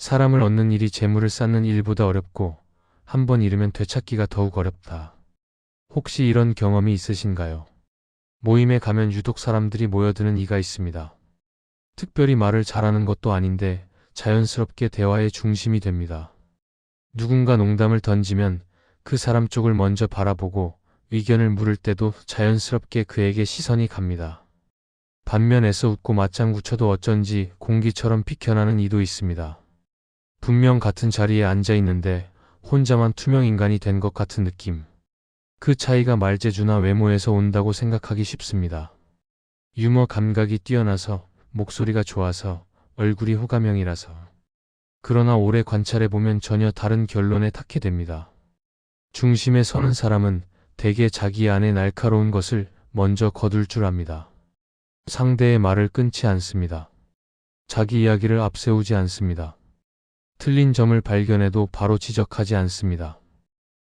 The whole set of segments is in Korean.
사람을 얻는 일이 재물을 쌓는 일보다 어렵고 한 번 잃으면 되찾기가 더욱 어렵다. 혹시 이런 경험이 있으신가요? 모임에 가면 유독 사람들이 모여드는 이가 있습니다. 특별히 말을 잘하는 것도 아닌데 자연스럽게 대화의 중심이 됩니다. 누군가 농담을 던지면 그 사람 쪽을 먼저 바라보고 의견을 물을 때도 자연스럽게 그에게 시선이 갑니다. 반면 애써 웃고 맞장구 쳐도 어쩐지 공기처럼 비켜나는 이도 있습니다. 분명 같은 자리에 앉아 있는데 혼자만 투명 인간이 된 것 같은 느낌. 그 차이가 말재주나 외모에서 온다고 생각하기 쉽습니다. 유머 감각이 뛰어나서, 목소리가 좋아서, 얼굴이 호감형이라서. 그러나 오래 관찰해보면 전혀 다른 결론에 닿게 됩니다. 중심에 서는 사람은 대개 자기 안에 날카로운 것을 먼저 거둘 줄 압니다. 상대의 말을 끊지 않습니다. 자기 이야기를 앞세우지 않습니다. 틀린 점을 발견해도 바로 지적하지 않습니다.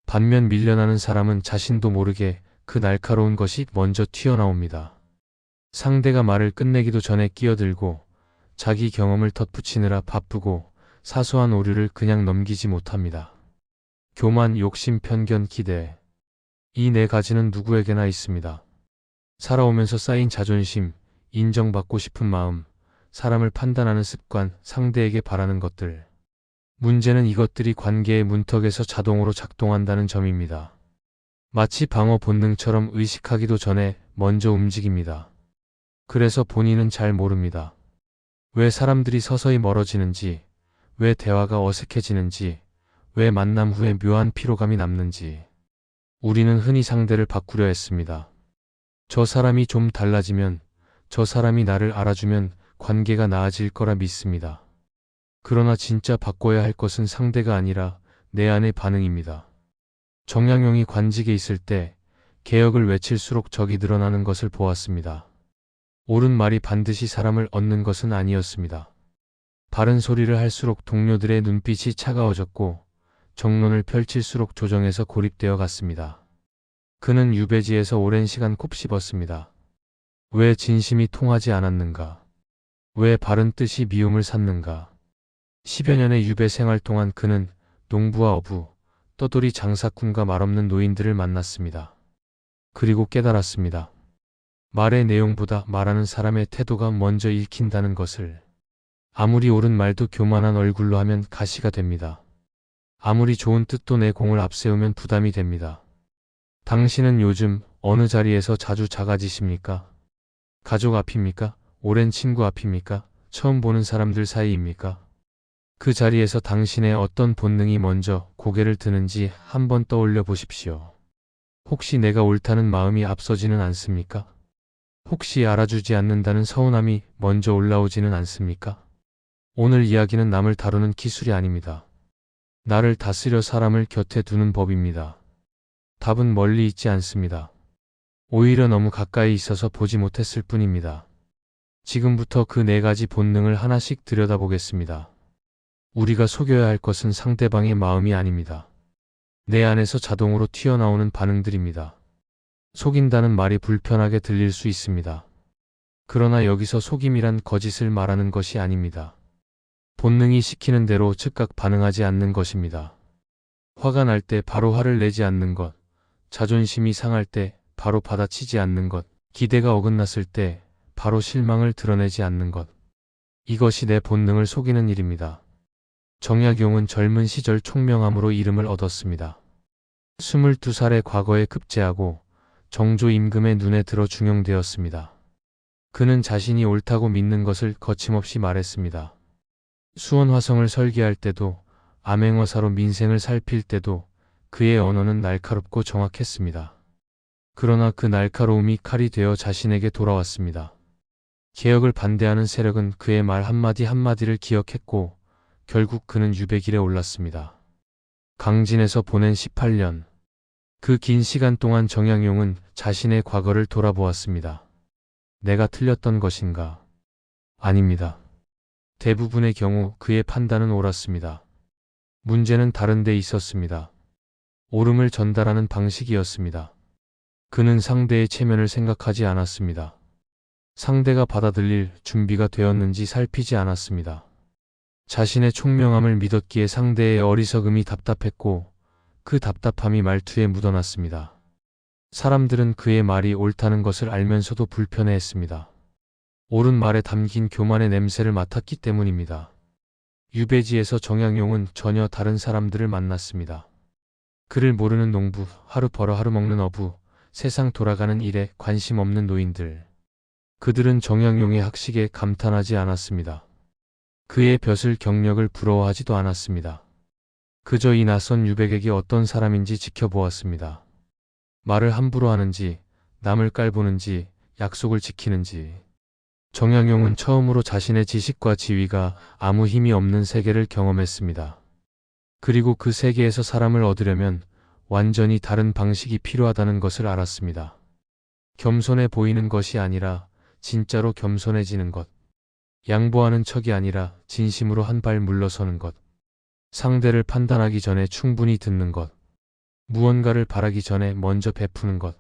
반면 밀려나는 사람은 자신도 모르게 그 날카로운 것이 먼저 튀어나옵니다. 상대가 말을 끝내기도 전에 끼어들고 자기 경험을 덧붙이느라 바쁘고 사소한 오류를 그냥 넘기지 못합니다. 교만, 욕심, 편견, 기대. 이 네 가지는 누구에게나 있습니다. 살아오면서 쌓인 자존심, 인정받고 싶은 마음, 사람을 판단하는 습관, 상대에게 바라는 것들. 문제는 이것들이 관계의 문턱에서 자동으로 작동한다는 점입니다. 마치 방어 본능처럼 의식하기도 전에 먼저 움직입니다. 그래서 본인은 잘 모릅니다. 왜 사람들이 서서히 멀어지는지, 왜 대화가 어색해지는지, 왜 만남 후에 묘한 피로감이 남는지. 우리는 흔히 상대를 바꾸려 했습니다. 저 사람이 좀 달라지면, 저 사람이 나를 알아주면 관계가 나아질 거라 믿습니다. 그러나 진짜 바꿔야 할 것은 상대가 아니라 내 안의 반응입니다. 정약용이 관직에 있을 때 개혁을 외칠수록 적이 늘어나는 것을 보았습니다. 옳은 말이 반드시 사람을 얻는 것은 아니었습니다. 바른 소리를 할수록 동료들의 눈빛이 차가워졌고 정론을 펼칠수록 조정에서 고립되어 갔습니다. 그는 유배지에서 오랜 시간 곱씹었습니다. 왜 진심이 통하지 않았는가? 왜 바른 뜻이 미움을 샀는가? 10여 년의 유배 생활 동안 그는 농부와 어부, 떠돌이 장사꾼과 말없는 노인들을 만났습니다. 그리고 깨달았습니다. 말의 내용보다 말하는 사람의 태도가 먼저 읽힌다는 것을. 아무리 옳은 말도 교만한 얼굴로 하면 가시가 됩니다. 아무리 좋은 뜻도 내 공을 앞세우면 부담이 됩니다. 당신은 요즘 어느 자리에서 자주 작아지십니까? 가족 앞입니까? 오랜 친구 앞입니까? 처음 보는 사람들 사이입니까? 그 자리에서 당신의 어떤 본능이 먼저 고개를 드는지 한번 떠올려 보십시오. 혹시 내가 옳다는 마음이 앞서지는 않습니까? 혹시 알아주지 않는다는 서운함이 먼저 올라오지는 않습니까? 오늘 이야기는 남을 다루는 기술이 아닙니다. 나를 다스려 사람을 곁에 두는 법입니다. 답은 멀리 있지 않습니다. 오히려 너무 가까이 있어서 보지 못했을 뿐입니다. 지금부터 그 네 가지 본능을 하나씩 들여다보겠습니다. 우리가 속여야 할 것은 상대방의 마음이 아닙니다. 내 안에서 자동으로 튀어나오는 반응들입니다. 속인다는 말이 불편하게 들릴 수 있습니다. 그러나 여기서 속임이란 거짓을 말하는 것이 아닙니다. 본능이 시키는 대로 즉각 반응하지 않는 것입니다. 화가 날 때 바로 화를 내지 않는 것, 자존심이 상할 때 바로 받아치지 않는 것, 기대가 어긋났을 때 바로 실망을 드러내지 않는 것. 이것이 내 본능을 속이는 일입니다. 정약용은 젊은 시절 총명함으로 이름을 얻었습니다. 22살의 과거에 급제하고 정조 임금의 눈에 들어 중용되었습니다. 그는 자신이 옳다고 믿는 것을 거침없이 말했습니다. 수원화성을 설계할 때도 암행어사로 민생을 살필 때도 그의 언어는 날카롭고 정확했습니다. 그러나 그 날카로움이 칼이 되어 자신에게 돌아왔습니다. 개혁을 반대하는 세력은 그의 말 한마디 한마디를 기억했고 결국 그는 유배길에 올랐습니다. 강진에서 보낸 18년. 그 긴 시간 동안 정약용은 자신의 과거를 돌아보았습니다. 내가 틀렸던 것인가? 아닙니다. 대부분의 경우 그의 판단은 옳았습니다. 문제는 다른 데 있었습니다. 옳음을 전달하는 방식이었습니다. 그는 상대의 체면을 생각하지 않았습니다. 상대가 받아들일 준비가 되었는지 살피지 않았습니다. 자신의 총명함을 믿었기에 상대의 어리석음이 답답했고 그 답답함이 말투에 묻어났습니다. 사람들은 그의 말이 옳다는 것을 알면서도 불편해했습니다. 옳은 말에 담긴 교만의 냄새를 맡았기 때문입니다. 유배지에서 정약용은 전혀 다른 사람들을 만났습니다. 그를 모르는 농부, 하루 벌어 하루 먹는 어부, 세상 돌아가는 일에 관심 없는 노인들. 그들은 정약용의 학식에 감탄하지 않았습니다. 그의 벼슬 경력을 부러워하지도 않았습니다. 그저 이 낯선 유백에게 어떤 사람인지 지켜보았습니다. 말을 함부로 하는지, 남을 깔보는지, 약속을 지키는지. 정약용은 처음으로 자신의 지식과 지위가 아무 힘이 없는 세계를 경험했습니다. 그리고 그 세계에서 사람을 얻으려면 완전히 다른 방식이 필요하다는 것을 알았습니다. 겸손해 보이는 것이 아니라 진짜로 겸손해지는 것. 양보하는 척이 아니라 진심으로 한 발 물러서는 것. 상대를 판단하기 전에 충분히 듣는 것. 무언가를 바라기 전에 먼저 베푸는 것.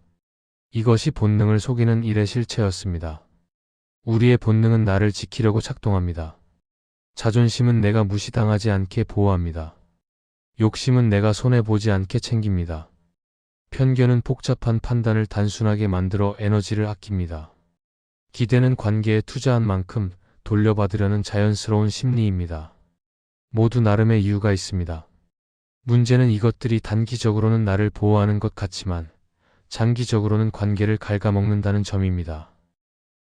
이것이 본능을 속이는 일의 실체였습니다. 우리의 본능은 나를 지키려고 작동합니다. 자존심은 내가 무시당하지 않게 보호합니다. 욕심은 내가 손해보지 않게 챙깁니다. 편견은 복잡한 판단을 단순하게 만들어 에너지를 아낍니다. 기대는 관계에 투자한 만큼 돌려받으려는 자연스러운 심리입니다. 모두 나름의 이유가 있습니다. 문제는 이것들이 단기적으로는 나를 보호하는 것 같지만 장기적으로는 관계를 갉아먹는다는 점입니다.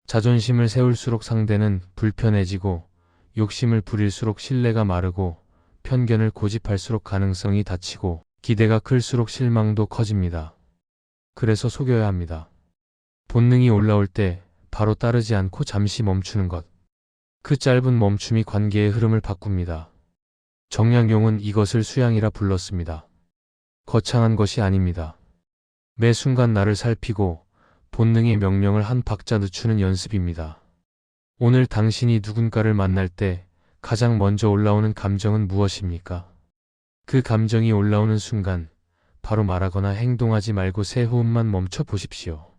자존심을 세울수록 상대는 불편해지고 욕심을 부릴수록 신뢰가 마르고 편견을 고집할수록 가능성이 닫히고 기대가 클수록 실망도 커집니다. 그래서 속여야 합니다. 본능이 올라올 때 바로 따르지 않고 잠시 멈추는 것. 그 짧은 멈춤이 관계의 흐름을 바꿉니다. 정약용은 이것을 수양이라 불렀습니다. 거창한 것이 아닙니다. 매 순간 나를 살피고 본능의 명령을 한 박자 늦추는 연습입니다. 오늘 당신이 누군가를 만날 때 가장 먼저 올라오는 감정은 무엇입니까? 그 감정이 올라오는 순간 바로 말하거나 행동하지 말고 새 호흡만 멈춰 보십시오.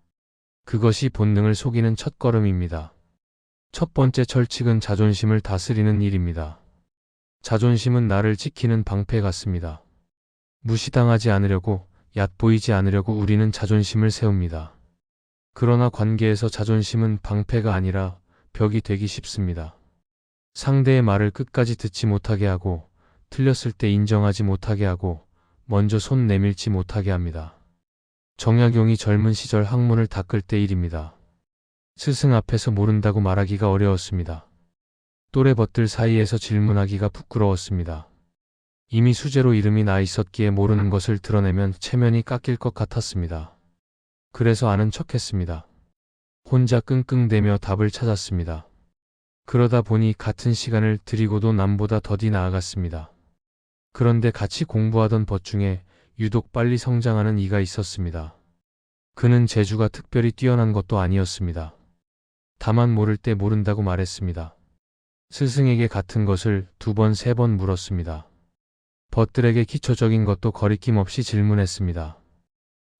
그것이 본능을 속이는 첫걸음입니다. 첫 번째 철칙은 자존심을 다스리는 일입니다. 자존심은 나를 지키는 방패 같습니다. 무시당하지 않으려고, 얕보이지 않으려고 우리는 자존심을 세웁니다. 그러나 관계에서 자존심은 방패가 아니라 벽이 되기 쉽습니다. 상대의 말을 끝까지 듣지 못하게 하고, 틀렸을 때 인정하지 못하게 하고, 먼저 손 내밀지 못하게 합니다. 정약용이 젊은 시절 학문을 닦을 때 일입니다. 스승 앞에서 모른다고 말하기가 어려웠습니다. 또래벗들 사이에서 질문하기가 부끄러웠습니다. 이미 수재로 이름이 나 있었기에 모르는 것을 드러내면 체면이 깎일 것 같았습니다. 그래서 아는 척했습니다. 혼자 끙끙대며 답을 찾았습니다. 그러다 보니 같은 시간을 들이고도 남보다 더디 나아갔습니다. 그런데 같이 공부하던 벗 중에 유독 빨리 성장하는 이가 있었습니다. 그는 재주가 특별히 뛰어난 것도 아니었습니다. 다만 모를 때 모른다고 말했습니다. 스승에게 같은 것을 2번, 3번 물었습니다. 벗들에게 기초적인 것도 거리낌 없이 질문했습니다.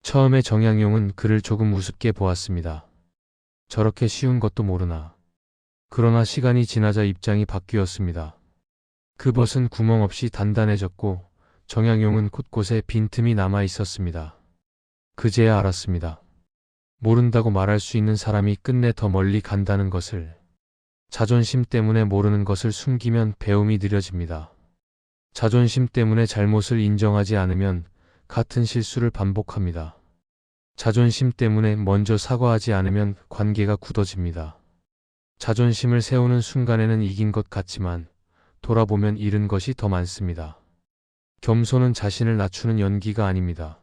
처음에 정약용은 그를 조금 우습게 보았습니다. 저렇게 쉬운 것도 모르나. 그러나 시간이 지나자 입장이 바뀌었습니다. 그 벗은 구멍 없이 단단해졌고 정약용은 곳곳에 빈틈이 남아 있었습니다. 그제야 알았습니다. 모른다고 말할 수 있는 사람이 끝내 더 멀리 간다는 것을. 자존심 때문에 모르는 것을 숨기면 배움이 느려집니다. 자존심 때문에 잘못을 인정하지 않으면 같은 실수를 반복합니다. 자존심 때문에 먼저 사과하지 않으면 관계가 굳어집니다. 자존심을 세우는 순간에는 이긴 것 같지만 돌아보면 잃은 것이 더 많습니다. 겸손은 자신을 낮추는 연기가 아닙니다.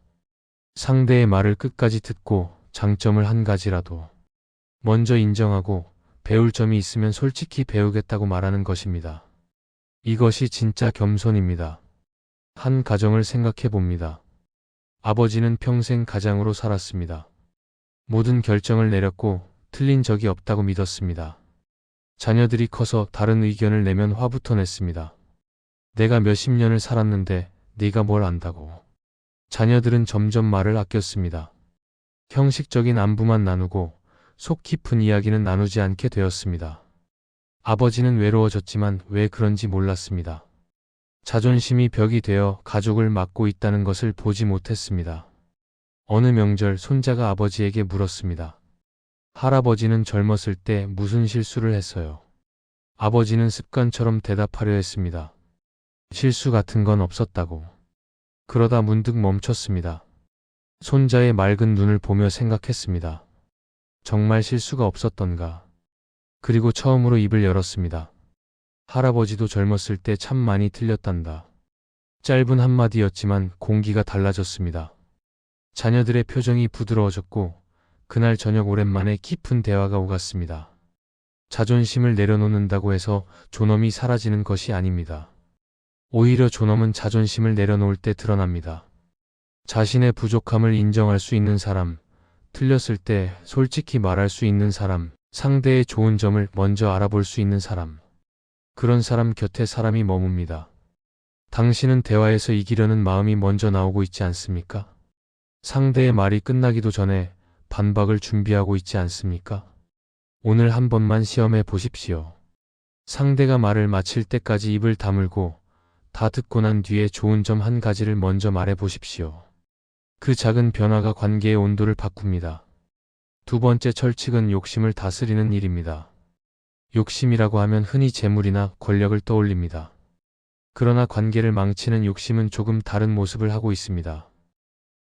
상대의 말을 끝까지 듣고 장점을 한 가지라도 먼저 인정하고 배울 점이 있으면 솔직히 배우겠다고 말하는 것입니다. 이것이 진짜 겸손입니다. 한 가정을 생각해 봅니다. 아버지는 평생 가장으로 살았습니다. 모든 결정을 내렸고 틀린 적이 없다고 믿었습니다. 자녀들이 커서 다른 의견을 내면 화부터 냈습니다. 내가 몇십 년을 살았는데 네가 뭘 안다고. 자녀들은 점점 말을 아꼈습니다. 형식적인 안부만 나누고 속 깊은 이야기는 나누지 않게 되었습니다. 아버지는 외로워졌지만 왜 그런지 몰랐습니다. 자존심이 벽이 되어 가족을 막고 있다는 것을 보지 못했습니다. 어느 명절 손자가 아버지에게 물었습니다. 할아버지는 젊었을 때 무슨 실수를 했어요? 아버지는 습관처럼 대답하려 했습니다. 실수 같은 건 없었다고. 그러다 문득 멈췄습니다. 손자의 맑은 눈을 보며 생각했습니다. 정말 실수가 없었던가. 그리고 처음으로 입을 열었습니다. 할아버지도 젊었을 때 참 많이 틀렸단다. 짧은 한마디였지만 공기가 달라졌습니다. 자녀들의 표정이 부드러워졌고 그날 저녁 오랜만에 깊은 대화가 오갔습니다. 자존심을 내려놓는다고 해서 존엄이 사라지는 것이 아닙니다. 오히려 존엄은 자존심을 내려놓을 때 드러납니다. 자신의 부족함을 인정할 수 있는 사람, 틀렸을 때 솔직히 말할 수 있는 사람, 상대의 좋은 점을 먼저 알아볼 수 있는 사람. 그런 사람 곁에 사람이 머뭅니다. 당신은 대화에서 이기려는 마음이 먼저 나오고 있지 않습니까? 상대의 말이 끝나기도 전에 반박을 준비하고 있지 않습니까? 오늘 한 번만 시험해 보십시오. 상대가 말을 마칠 때까지 입을 다물고 다 듣고 난 뒤에 좋은 점 한 가지를 먼저 말해 보십시오. 그 작은 변화가 관계의 온도를 바꿉니다. 두 번째 철칙은 욕심을 다스리는 일입니다. 욕심이라고 하면 흔히 재물이나 권력을 떠올립니다. 그러나 관계를 망치는 욕심은 조금 다른 모습을 하고 있습니다.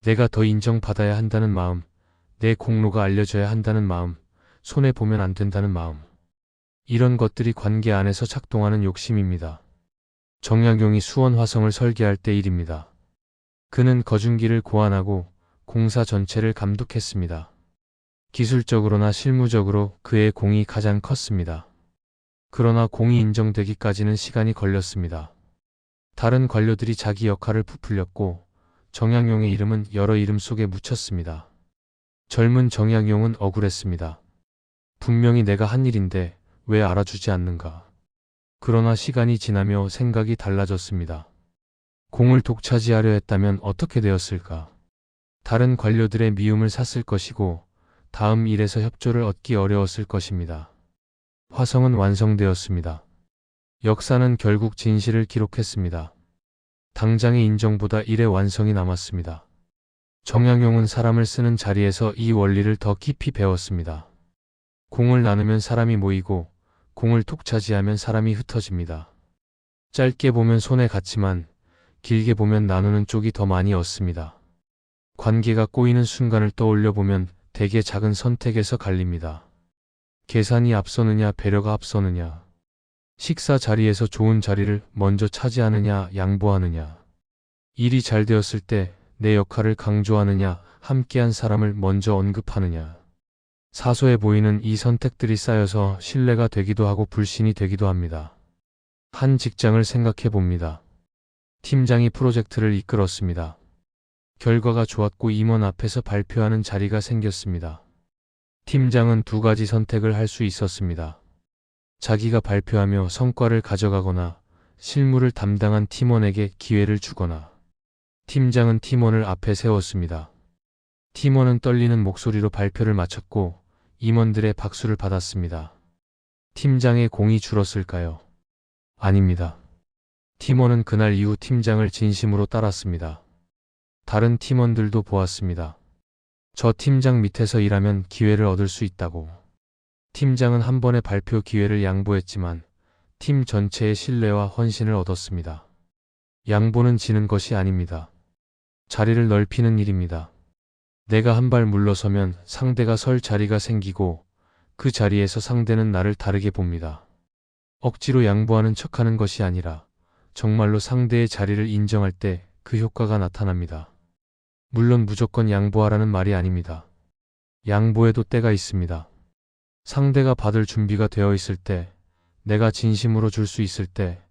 내가 더 인정받아야 한다는 마음, 내 공로가 알려져야 한다는 마음, 손해보면 안 된다는 마음. 이런 것들이 관계 안에서 작동하는 욕심입니다. 정약용이 수원 화성을 설계할 때 일입니다. 그는 거중기를 고안하고 공사 전체를 감독했습니다. 기술적으로나 실무적으로 그의 공이 가장 컸습니다. 그러나 공이 인정되기까지는 시간이 걸렸습니다. 다른 관료들이 자기 역할을 부풀렸고 정약용의 이름은 여러 이름 속에 묻혔습니다. 젊은 정약용은 억울했습니다. 분명히 내가 한 일인데 왜 알아주지 않는가. 그러나 시간이 지나며 생각이 달라졌습니다. 공을 독차지하려 했다면 어떻게 되었을까? 다른 관료들의 미움을 샀을 것이고 다음 일에서 협조를 얻기 어려웠을 것입니다. 화성은 완성되었습니다. 역사는 결국 진실을 기록했습니다. 당장의 인정보다 일의 완성이 남았습니다. 정약용은 사람을 쓰는 자리에서 이 원리를 더 깊이 배웠습니다. 공을 나누면 사람이 모이고 공을 독차지하면 사람이 흩어집니다. 짧게 보면 손해 갔지만 길게 보면 나누는 쪽이 더 많이 얻습니다. 관계가 꼬이는 순간을 떠올려 보면 대개 작은 선택에서 갈립니다. 계산이 앞서느냐 배려가 앞서느냐, 식사 자리에서 좋은 자리를 먼저 차지하느냐 양보하느냐, 일이 잘 되었을 때 내 역할을 강조하느냐 함께한 사람을 먼저 언급하느냐. 사소해 보이는 이 선택들이 쌓여서 신뢰가 되기도 하고 불신이 되기도 합니다. 한 직장을 생각해 봅니다. 팀장이 프로젝트를 이끌었습니다. 결과가 좋았고 임원 앞에서 발표하는 자리가 생겼습니다. 팀장은 두 가지 선택을 할 수 있었습니다. 자기가 발표하며 성과를 가져가거나 실무를 담당한 팀원에게 기회를 주거나. 팀장은 팀원을 앞에 세웠습니다. 팀원은 떨리는 목소리로 발표를 마쳤고 임원들의 박수를 받았습니다. 팀장의 공이 줄었을까요? 아닙니다. 팀원은 그날 이후 팀장을 진심으로 따랐습니다. 다른 팀원들도 보았습니다. 저 팀장 밑에서 일하면 기회를 얻을 수 있다고. 팀장은 한 번의 발표 기회를 양보했지만 팀 전체의 신뢰와 헌신을 얻었습니다. 양보는 지는 것이 아닙니다. 자리를 넓히는 일입니다. 내가 한 발 물러서면 상대가 설 자리가 생기고 그 자리에서 상대는 나를 다르게 봅니다. 억지로 양보하는 척하는 것이 아니라 정말로 상대의 자리를 인정할 때 그 효과가 나타납니다. 물론 무조건 양보하라는 말이 아닙니다. 양보에도 때가 있습니다. 상대가 받을 준비가 되어 있을 때, 내가 진심으로 줄 수 있을 때,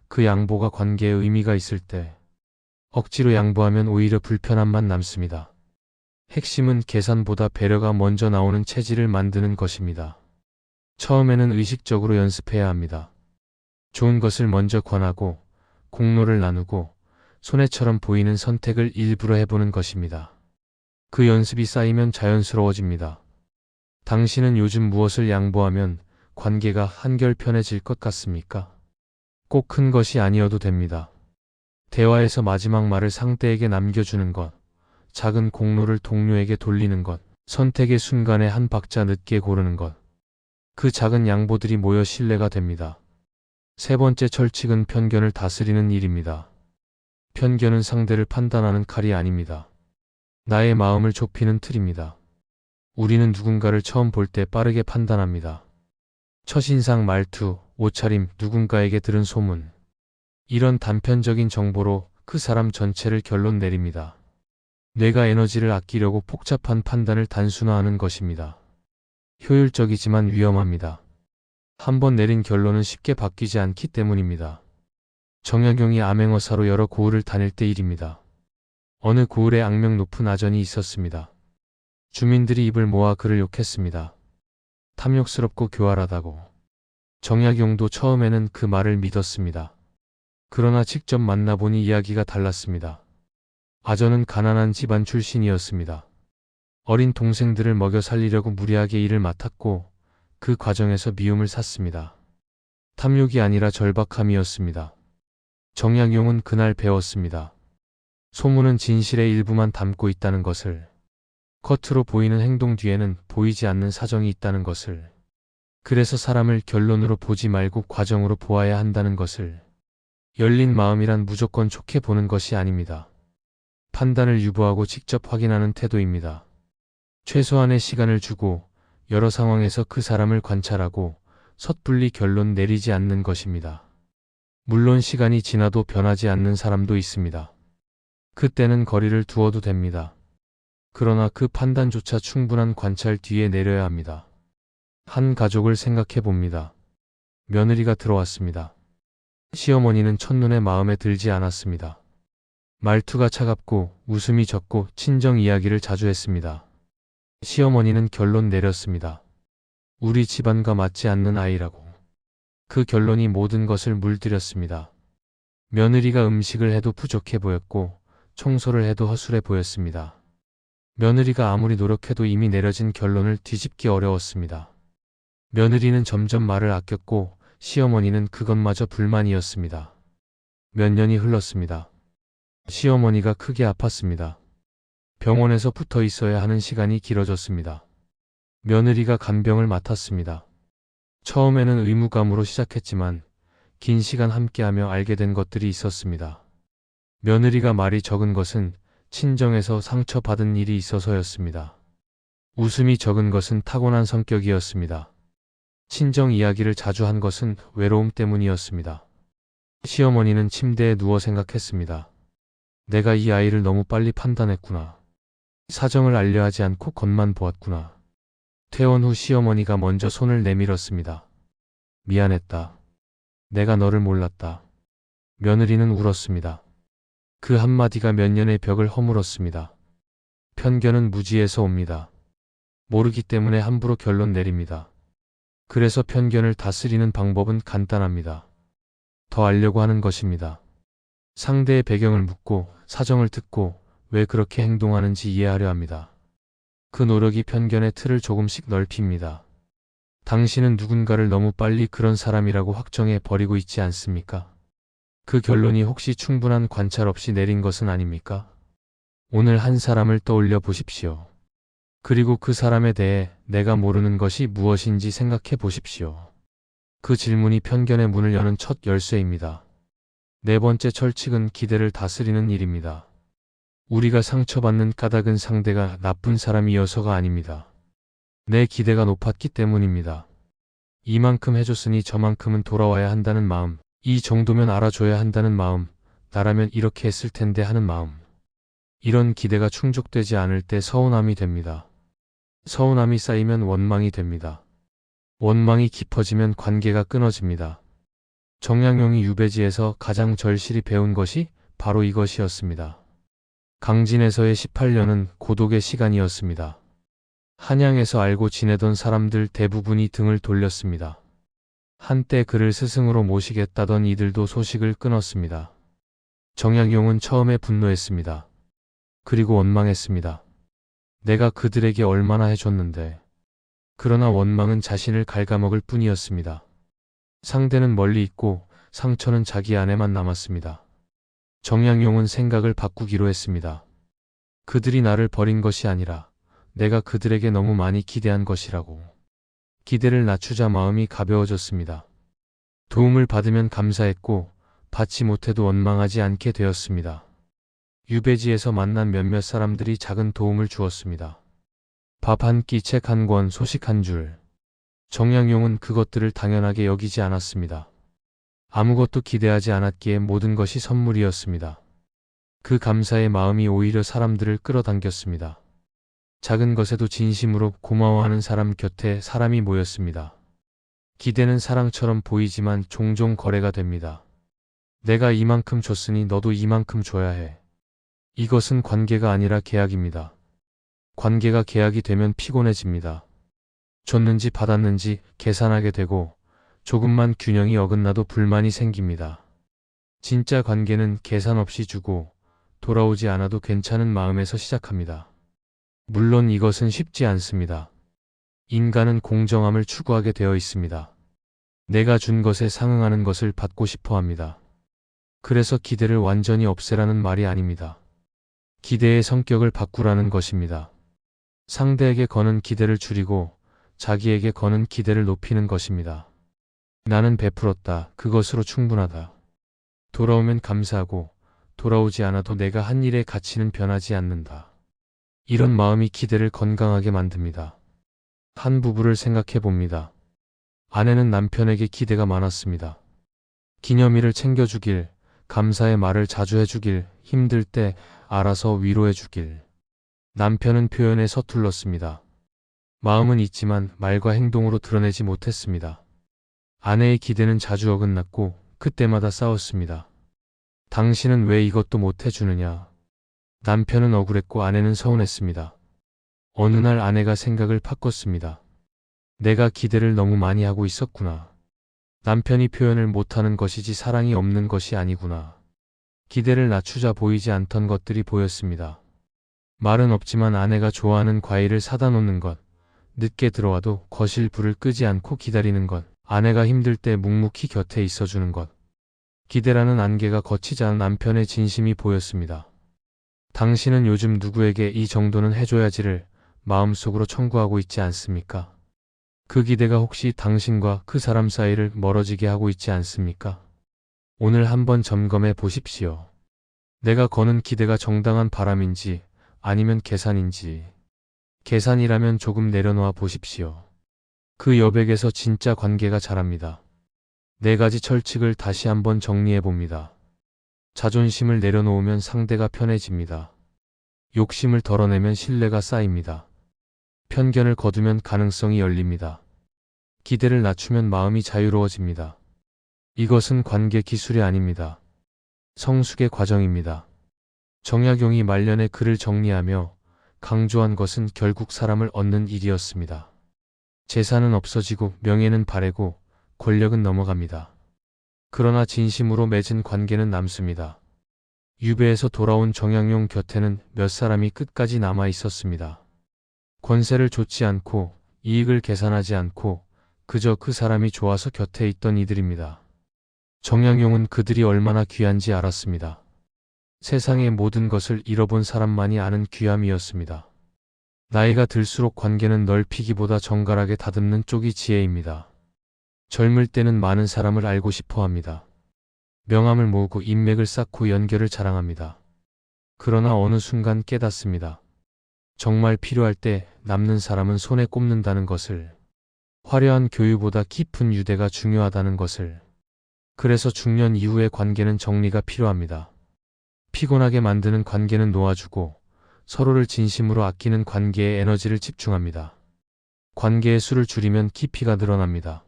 그 양보가 관계에 의미가 있을 때, 억지로 양보하면 오히려 불편함만 남습니다. 핵심은 계산보다 배려가 먼저 나오는 체질을 만드는 것입니다. 처음에는 의식적으로 연습해야 합니다. 좋은 것을 먼저 권하고 공로를 나누고 손해처럼 보이는 선택을 일부러 해보는 것입니다. 그 연습이 쌓이면 자연스러워집니다. 당신은 요즘 무엇을 양보하면 관계가 한결 편해질 것 같습니까? 꼭 큰 것이 아니어도 됩니다. 대화에서 마지막 말을 상대에게 남겨주는 것, 작은 공로를 동료에게 돌리는 것, 선택의 순간에 한 박자 늦게 고르는 것. 그 작은 양보들이 모여 신뢰가 됩니다. 세 번째 철칙은 편견을 다스리는 일입니다. 편견은 상대를 판단하는 칼이 아닙니다. 나의 마음을 좁히는 틀입니다. 우리는 누군가를 처음 볼 때 빠르게 판단합니다. 첫인상, 말투, 옷차림, 누군가에게 들은 소문. 이런 단편적인 정보로 그 사람 전체를 결론 내립니다. 뇌가 에너지를 아끼려고 복잡한 판단을 단순화하는 것입니다. 효율적이지만 위험합니다. 한번 내린 결론은 쉽게 바뀌지 않기 때문입니다. 정약용이 암행어사로 여러 고을을 다닐 때 일입니다. 어느 고을에 악명 높은 아전이 있었습니다. 주민들이 입을 모아 그를 욕했습니다. 탐욕스럽고 교활하다고. 정약용도 처음에는 그 말을 믿었습니다. 그러나 직접 만나보니 이야기가 달랐습니다. 아전은 가난한 집안 출신이었습니다. 어린 동생들을 먹여 살리려고 무리하게 일을 맡았고 그 과정에서 미움을 샀습니다. 탐욕이 아니라 절박함이었습니다. 정약용은 그날 배웠습니다. 소문은 진실의 일부만 담고 있다는 것을, 겉으로 보이는 행동 뒤에는 보이지 않는 사정이 있다는 것을, 그래서 사람을 결론으로 보지 말고 과정으로 보아야 한다는 것을. 열린 마음이란 무조건 좋게 보는 것이 아닙니다. 판단을 유보하고 직접 확인하는 태도입니다. 최소한의 시간을 주고 여러 상황에서 그 사람을 관찰하고 섣불리 결론 내리지 않는 것입니다. 물론 시간이 지나도 변하지 않는 사람도 있습니다. 그때는 거리를 두어도 됩니다. 그러나 그 판단조차 충분한 관찰 뒤에 내려야 합니다. 한 가족을 생각해 봅니다. 며느리가 들어왔습니다. 시어머니는 첫눈에 마음에 들지 않았습니다. 말투가 차갑고 웃음이 적고 친정 이야기를 자주 했습니다. 시어머니는 결론 내렸습니다. 우리 집안과 맞지 않는 아이라고. 그 결론이 모든 것을 물들였습니다. 며느리가 음식을 해도 부족해 보였고 청소를 해도 허술해 보였습니다. 며느리가 아무리 노력해도 이미 내려진 결론을 뒤집기 어려웠습니다. 며느리는 점점 말을 아꼈고 시어머니는 그것마저 불만이었습니다. 몇 년이 흘렀습니다. 시어머니가 크게 아팠습니다. 병원에서 붙어 있어야 하는 시간이 길어졌습니다. 며느리가 간병을 맡았습니다. 처음에는 의무감으로 시작했지만 긴 시간 함께하며 알게 된 것들이 있었습니다. 며느리가 말이 적은 것은 친정에서 상처받은 일이 있어서였습니다. 웃음이 적은 것은 타고난 성격이었습니다. 친정 이야기를 자주 한 것은 외로움 때문이었습니다. 시어머니는 침대에 누워 생각했습니다. 내가 이 아이를 너무 빨리 판단했구나. 사정을 알려 하지 않고 겉만 보았구나. 퇴원 후 시어머니가 먼저 손을 내밀었습니다. 미안했다. 내가 너를 몰랐다. 며느리는 울었습니다. 그 한마디가 몇 년의 벽을 허물었습니다. 편견은 무지에서 옵니다. 모르기 때문에 함부로 결론 내립니다. 그래서 편견을 다스리는 방법은 간단합니다. 더 알려고 하는 것입니다. 상대의 배경을 묻고 사정을 듣고 왜 그렇게 행동하는지 이해하려 합니다. 그 노력이 편견의 틀을 조금씩 넓힙니다. 당신은 누군가를 너무 빨리 그런 사람이라고 확정해 버리고 있지 않습니까? 그 결론이 혹시 충분한 관찰 없이 내린 것은 아닙니까? 오늘 한 사람을 떠올려 보십시오. 그리고 그 사람에 대해 내가 모르는 것이 무엇인지 생각해 보십시오. 그 질문이 편견의 문을 여는 첫 열쇠입니다. 네 번째 철칙은 기대를 다스리는 일입니다. 우리가 상처받는 까닭은 상대가 나쁜 사람이어서가 아닙니다. 내 기대가 높았기 때문입니다. 이만큼 해줬으니 저만큼은 돌아와야 한다는 마음, 이 정도면 알아줘야 한다는 마음, 나라면 이렇게 했을 텐데 하는 마음. 이런 기대가 충족되지 않을 때 서운함이 됩니다. 서운함이 쌓이면 원망이 됩니다. 원망이 깊어지면 관계가 끊어집니다. 정약용이 유배지에서 가장 절실히 배운 것이 바로 이것이었습니다. 강진에서의 18년은 고독의 시간이었습니다. 한양에서 알고 지내던 사람들 대부분이 등을 돌렸습니다. 한때 그를 스승으로 모시겠다던 이들도 소식을 끊었습니다. 정약용은 처음에 분노했습니다. 그리고 원망했습니다. 내가 그들에게 얼마나 해줬는데. 그러나 원망은 자신을 갉아먹을 뿐이었습니다. 상대는 멀리 있고 상처는 자기 안에만 남았습니다. 정양용은 생각을 바꾸기로 했습니다. 그들이 나를 버린 것이 아니라 내가 그들에게 너무 많이 기대한 것이라고. 기대를 낮추자 마음이 가벼워졌습니다. 도움을 받으면 감사했고 받지 못해도 원망하지 않게 되었습니다. 유배지에서 만난 몇몇 사람들이 작은 도움을 주었습니다. 밥 한 끼, 책 한 권, 소식 한 줄. 정양용은 그것들을 당연하게 여기지 않았습니다. 아무것도 기대하지 않았기에 모든 것이 선물이었습니다. 그 감사의 마음이 오히려 사람들을 끌어당겼습니다. 작은 것에도 진심으로 고마워하는 사람 곁에 사람이 모였습니다. 기대는 사랑처럼 보이지만 종종 거래가 됩니다. 내가 이만큼 줬으니 너도 이만큼 줘야 해. 이것은 관계가 아니라 계약입니다. 관계가 계약이 되면 피곤해집니다. 줬는지 받았는지 계산하게 되고 조금만 균형이 어긋나도 불만이 생깁니다. 진짜 관계는 계산 없이 주고 돌아오지 않아도 괜찮은 마음에서 시작합니다. 물론 이것은 쉽지 않습니다. 인간은 공정함을 추구하게 되어 있습니다. 내가 준 것에 상응하는 것을 받고 싶어 합니다. 그래서 기대를 완전히 없애라는 말이 아닙니다. 기대의 성격을 바꾸라는 것입니다. 상대에게 거는 기대를 줄이고 자기에게 거는 기대를 높이는 것입니다. 나는 베풀었다. 그것으로 충분하다. 돌아오면 감사하고 돌아오지 않아도 내가 한 일의 가치는 변하지 않는다. 이런 마음이 기대를 건강하게 만듭니다. 한 부부를 생각해 봅니다. 아내는 남편에게 기대가 많았습니다. 기념일을 챙겨주길, 감사의 말을 자주 해주길, 힘들 때 알아서 위로해주길. 남편은 표현에 서툴렀습니다. 마음은 있지만 말과 행동으로 드러내지 못했습니다. 아내의 기대는 자주 어긋났고 그때마다 싸웠습니다. 당신은 왜 이것도 못 해주느냐. 남편은 억울했고 아내는 서운했습니다. 어느 날 아내가 생각을 바꿨습니다. 내가 기대를 너무 많이 하고 있었구나. 남편이 표현을 못하는 것이지 사랑이 없는 것이 아니구나. 기대를 낮추자 보이지 않던 것들이 보였습니다. 말은 없지만 아내가 좋아하는 과일을 사다 놓는 것, 늦게 들어와도 거실 불을 끄지 않고 기다리는 것, 아내가 힘들 때 묵묵히 곁에 있어주는 것. 기대라는 안개가 거치지 않은 남편의 진심이 보였습니다. 당신은 요즘 누구에게 이 정도는 해줘야지를 마음속으로 청구하고 있지 않습니까? 그 기대가 혹시 당신과 그 사람 사이를 멀어지게 하고 있지 않습니까? 오늘 한번 점검해 보십시오. 내가 거는 기대가 정당한 바람인지 아니면 계산인지. 계산이라면 조금 내려놓아 보십시오. 그 여백에서 진짜 관계가 자랍니다. 4가지 철칙을 다시 한번 정리해 봅니다. 자존심을 내려놓으면 상대가 편해집니다. 욕심을 덜어내면 신뢰가 쌓입니다. 편견을 거두면 가능성이 열립니다. 기대를 낮추면 마음이 자유로워집니다. 이것은 관계 기술이 아닙니다. 성숙의 과정입니다. 정약용이 말년에 글을 정리하며 강조한 것은 결국 사람을 얻는 일이었습니다. 재산은 없어지고 명예는 바래고 권력은 넘어갑니다. 그러나 진심으로 맺은 관계는 남습니다. 유배에서 돌아온 정양용 곁에는 몇 사람이 끝까지 남아 있었습니다. 권세를 좇지 않고 이익을 계산하지 않고 그저 그 사람이 좋아서 곁에 있던 이들입니다. 정양용은 그들이 얼마나 귀한지 알았습니다. 세상의 모든 것을 잃어본 사람만이 아는 귀함이었습니다. 나이가 들수록 관계는 넓히기보다 정갈하게 다듬는 쪽이 지혜입니다. 젊을 때는 많은 사람을 알고 싶어 합니다. 명함을 모으고 인맥을 쌓고 연결을 자랑합니다. 그러나 어느 순간 깨닫습니다. 정말 필요할 때 남는 사람은 손에 꼽는다는 것을, 화려한 교유보다 깊은 유대가 중요하다는 것을. 그래서 중년 이후의 관계는 정리가 필요합니다. 피곤하게 만드는 관계는 놓아주고 서로를 진심으로 아끼는 관계에 에너지를 집중합니다. 관계의 수를 줄이면 깊이가 늘어납니다.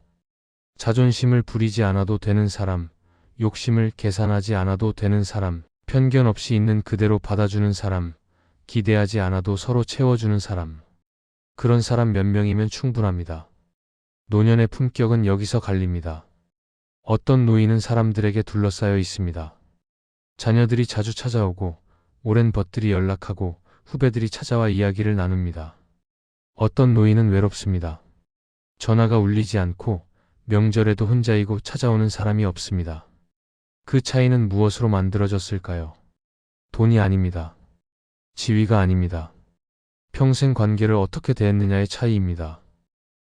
자존심을 부리지 않아도 되는 사람, 욕심을 계산하지 않아도 되는 사람, 편견 없이 있는 그대로 받아주는 사람, 기대하지 않아도 서로 채워주는 사람. 그런 사람 몇 명이면 충분합니다. 노년의 품격은 여기서 갈립니다. 어떤 노인은 사람들에게 둘러싸여 있습니다. 자녀들이 자주 찾아오고 오랜 벗들이 연락하고 후배들이 찾아와 이야기를 나눕니다. 어떤 노인은 외롭습니다. 전화가 울리지 않고 명절에도 혼자이고 찾아오는 사람이 없습니다. 그 차이는 무엇으로 만들어졌을까요? 돈이 아닙니다. 지위가 아닙니다. 평생 관계를 어떻게 대했느냐의 차이입니다.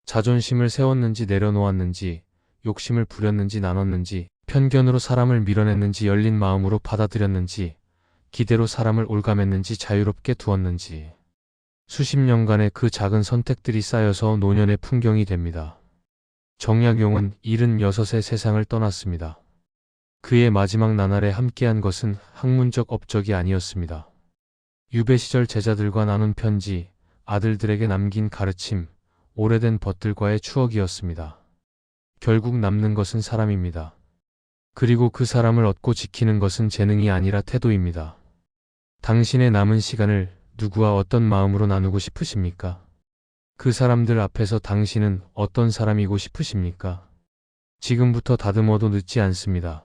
자존심을 세웠는지 내려놓았는지, 욕심을 부렸는지 나눴는지, 편견으로 사람을 밀어냈는지 열린 마음으로 받아들였는지, 기대로 사람을 올감했는지 자유롭게 두었는지. 수십 년간의 그 작은 선택들이 쌓여서 노년의 풍경이 됩니다. 정약용은 76세 세상을 떠났습니다. 그의 마지막 나날에 함께한 것은 학문적 업적이 아니었습니다. 유배 시절 제자들과 나눈 편지, 아들들에게 남긴 가르침, 오래된 벗들과의 추억이었습니다. 결국 남는 것은 사람입니다. 그리고 그 사람을 얻고 지키는 것은 재능이 아니라 태도입니다. 당신의 남은 시간을 누구와 어떤 마음으로 나누고 싶으십니까? 그 사람들 앞에서 당신은 어떤 사람이고 싶으십니까? 지금부터 다듬어도 늦지 않습니다.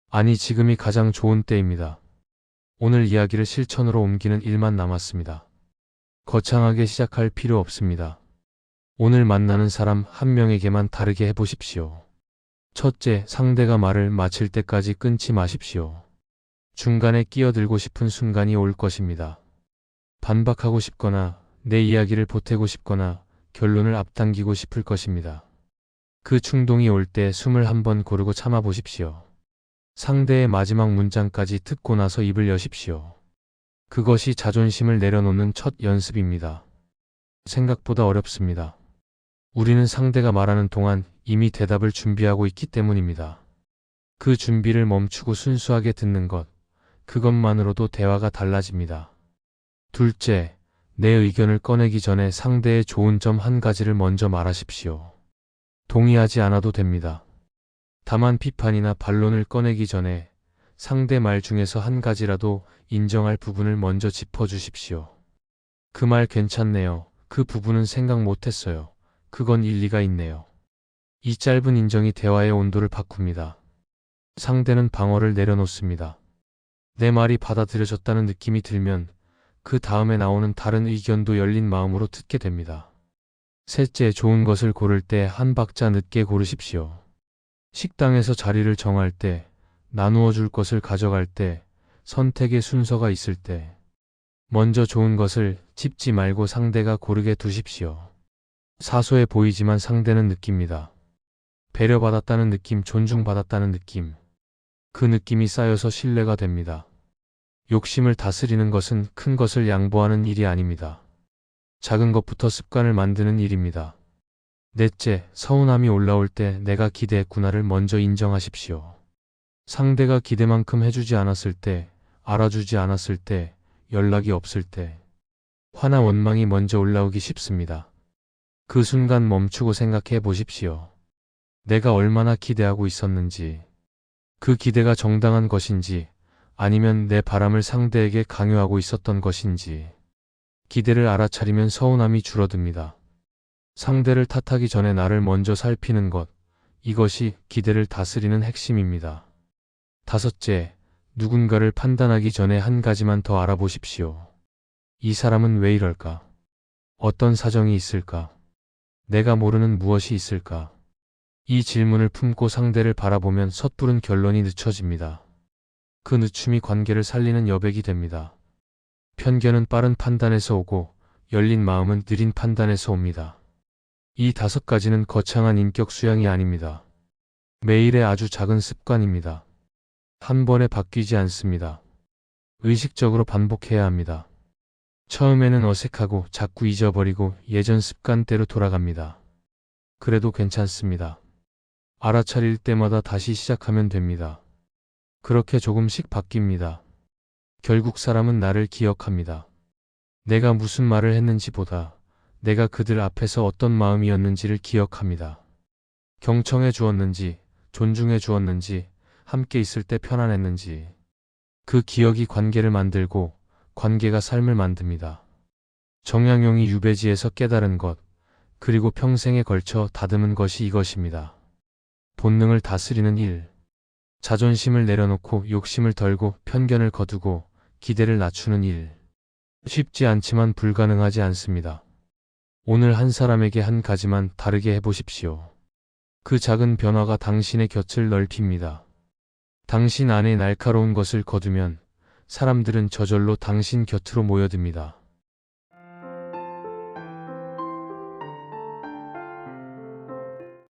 아니, 지금이 가장 좋은 때입니다. 오늘 이야기를 실천으로 옮기는 일만 남았습니다. 거창하게 시작할 필요 없습니다. 오늘 만나는 사람 한 명에게만 다르게 해보십시오. 첫째, 상대가 말을 마칠 때까지 끊지 마십시오. 중간에 끼어들고 싶은 순간이 올 것입니다. 반박하고 싶거나 내 이야기를 보태고 싶거나 결론을 앞당기고 싶을 것입니다. 그 충동이 올 때 숨을 한번 고르고 참아보십시오. 상대의 마지막 문장까지 듣고 나서 입을 여십시오. 그것이 자존심을 내려놓는 첫 연습입니다. 생각보다 어렵습니다. 우리는 상대가 말하는 동안 이미 대답을 준비하고 있기 때문입니다. 그 준비를 멈추고 순수하게 듣는 것, 그것만으로도 대화가 달라집니다. 둘째, 내 의견을 꺼내기 전에 상대의 좋은 점 한 가지를 먼저 말하십시오. 동의하지 않아도 됩니다. 다만 비판이나 반론을 꺼내기 전에 상대 말 중에서 한 가지라도 인정할 부분을 먼저 짚어주십시오. 그 말 괜찮네요. 그 부분은 생각 못했어요. 그건 일리가 있네요. 이 짧은 인정이 대화의 온도를 바꿉니다. 상대는 방어를 내려놓습니다. 내 말이 받아들여졌다는 느낌이 들면 그 다음에 나오는 다른 의견도 열린 마음으로 듣게 됩니다. 셋째, 좋은 것을 고를 때 한 박자 늦게 고르십시오. 식당에서 자리를 정할 때, 나누어 줄 것을 가져갈 때, 선택의 순서가 있을 때, 먼저 좋은 것을 짚지 말고 상대가 고르게 두십시오. 사소해 보이지만 상대는 느낍니다. 배려받았다는 느낌, 존중받았다는 느낌. 그 느낌이 쌓여서 신뢰가 됩니다. 욕심을 다스리는 것은 큰 것을 양보하는 일이 아닙니다. 작은 것부터 습관을 만드는 일입니다. 넷째, 서운함이 올라올 때 내가 기대했구나를 먼저 인정하십시오. 상대가 기대만큼 해주지 않았을 때, 알아주지 않았을 때, 연락이 없을 때, 화나 원망이 먼저 올라오기 쉽습니다. 그 순간 멈추고 생각해 보십시오. 내가 얼마나 기대하고 있었는지, 그 기대가 정당한 것인지, 아니면 내 바람을 상대에게 강요하고 있었던 것인지. 기대를 알아차리면 서운함이 줄어듭니다. 상대를 탓하기 전에 나를 먼저 살피는 것, 이것이 기대를 다스리는 핵심입니다. 다섯째, 누군가를 판단하기 전에 한 가지만 더 알아보십시오. 이 사람은 왜 이럴까? 어떤 사정이 있을까? 내가 모르는 무엇이 있을까? 이 질문을 품고 상대를 바라보면 섣부른 결론이 늦춰집니다. 그 늦춤이 관계를 살리는 여백이 됩니다. 편견은 빠른 판단에서 오고 열린 마음은 느린 판단에서 옵니다. 이 5가지는 거창한 인격 수양이 아닙니다. 매일의 아주 작은 습관입니다. 한 번에 바뀌지 않습니다. 의식적으로 반복해야 합니다. 처음에는 어색하고 자꾸 잊어버리고 예전 습관대로 돌아갑니다. 그래도 괜찮습니다. 알아차릴 때마다 다시 시작하면 됩니다. 그렇게 조금씩 바뀝니다. 결국 사람은 나를 기억합니다. 내가 무슨 말을 했는지보다 내가 그들 앞에서 어떤 마음이었는지를 기억합니다. 경청해 주었는지, 존중해 주었는지, 함께 있을 때 편안했는지. 그 기억이 관계를 만들고 관계가 삶을 만듭니다. 정약용이 유배지에서 깨달은 것, 그리고 평생에 걸쳐 다듬은 것이 이것입니다. 본능을 다스리는 일. 자존심을 내려놓고 욕심을 덜고 편견을 거두고 기대를 낮추는 일. 쉽지 않지만 불가능하지 않습니다. 오늘 한 사람에게 한 가지만 다르게 해보십시오. 그 작은 변화가 당신의 곁을 넓힙니다. 당신 안에 날카로운 것을 거두면 사람들은 저절로 당신 곁으로 모여듭니다.